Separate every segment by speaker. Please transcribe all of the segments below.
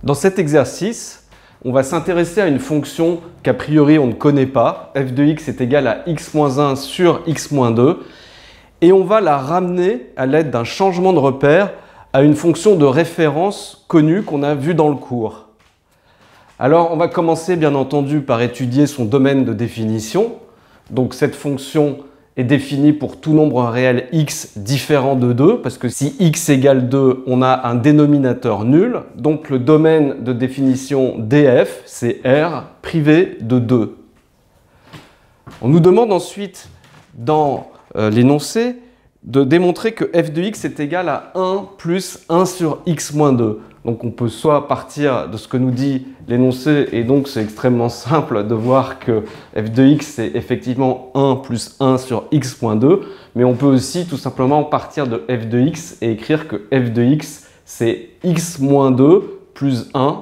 Speaker 1: Dans cet exercice, on va s'intéresser à une fonction qu'a priori on ne connaît pas. f de x est égal à x-1 sur x-2. Et on va la ramener à l'aide d'un changement de repère à une fonction de référence connue qu'on a vue dans le cours. Alors, on va commencer bien entendu par étudier son domaine de définition. Donc, cette fonction est définie pour tout nombre réel x différent de 2, parce que si x égale 2, on a un dénominateur nul. Donc, le domaine de définition df, c'est R privé de 2. On nous demande ensuite, dans l'énoncé, de démontrer que f de x est égal à 1 plus 1 sur x-2. Donc on peut soit partir de ce que nous dit l'énoncé, et donc c'est extrêmement simple de voir que f de x c'est effectivement 1 plus 1 sur x-2, mais on peut aussi tout simplement partir de f de x et écrire que f de x c'est x-2 plus 1,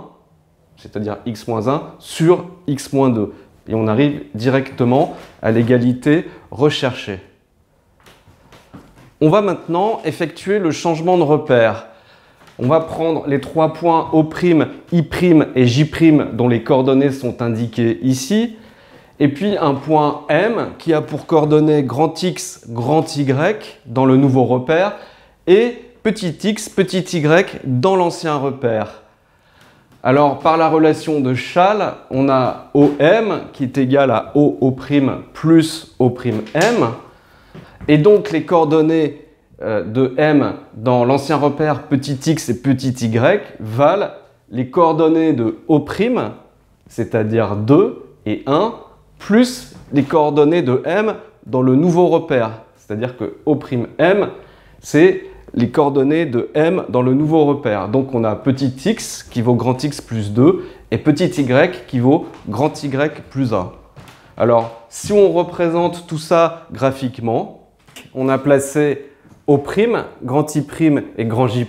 Speaker 1: c'est-à-dire x-1 sur x-2. Et on arrive directement à l'égalité recherchée. On va maintenant effectuer le changement de repère. On va prendre les trois points O', I' et J' dont les coordonnées sont indiquées ici, et puis un point M qui a pour coordonnées grand X, grand Y dans le nouveau repère, et petit x, petit y dans l'ancien repère. Alors, par la relation de Schall, on a OM qui est égal à OO' plus O'M. Et donc, les coordonnées de M dans l'ancien repère petit x et petit y valent les coordonnées de O', c'est-à-dire 2 et 1, plus les coordonnées de M dans le nouveau repère. C'est-à-dire que O'M, c'est les coordonnées de M dans le nouveau repère. Donc, on a petit x qui vaut grand X plus 2 et petit y qui vaut grand Y plus 1. Alors, si on représente tout ça graphiquement, on a placé O', grand I' et grand J'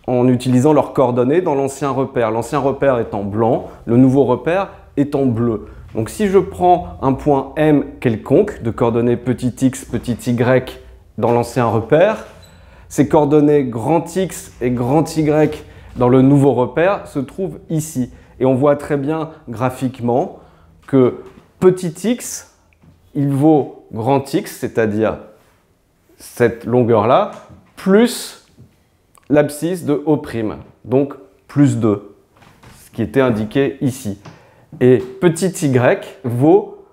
Speaker 1: en utilisant leurs coordonnées dans l'ancien repère. L'ancien repère est en blanc, le nouveau repère est en bleu. Donc si je prends un point M quelconque de coordonnées petit x, petit y dans l'ancien repère, ces coordonnées grand X et grand Y dans le nouveau repère se trouvent ici. Et on voit très bien graphiquement que petit x, il vaut grand X, c'est-à-dire cette longueur-là, plus l'abscisse de O', donc plus 2, ce qui était indiqué ici. Et petit y vaut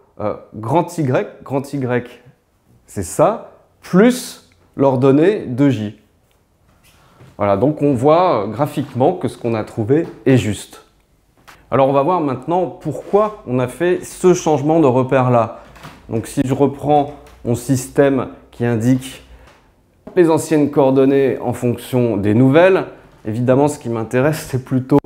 Speaker 1: grand Y, c'est ça, plus l'ordonnée de J. Voilà, donc on voit graphiquement que ce qu'on a trouvé est juste. Alors on va voir maintenant pourquoi on a fait ce changement de repère-là. Donc si je reprends mon système qui indique les anciennes coordonnées en fonction des nouvelles, évidemment ce qui m'intéresse c'est plutôt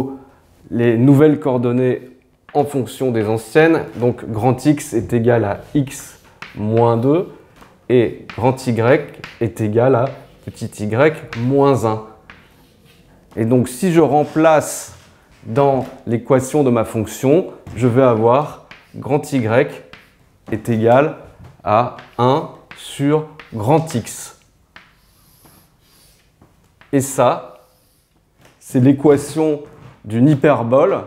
Speaker 1: les nouvelles coordonnées en fonction des anciennes. Donc grand X est égal à x moins 2 et grand Y est égal à petit y moins 1. Et donc si je remplace dans l'équation de ma fonction, je vais avoir grand Y est égal à 1 sur grand X. Et ça, c'est l'équation d'une hyperbole,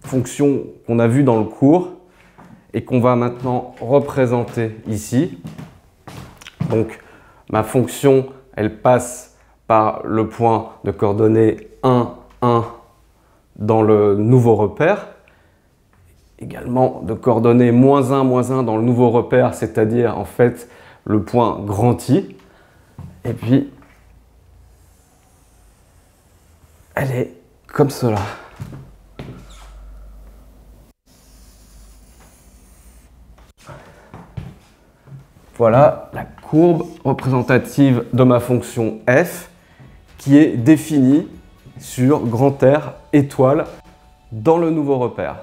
Speaker 1: fonction qu'on a vue dans le cours et qu'on va maintenant représenter ici. Donc, ma fonction, elle passe par le point de coordonnées 1, 1 dans le nouveau repère. Également de coordonnées moins 1 dans le nouveau repère, c'est-à-dire en fait le point grand I. Et puis, elle est comme cela. Voilà la courbe représentative de ma fonction f qui est définie sur grand R étoile dans le nouveau repère.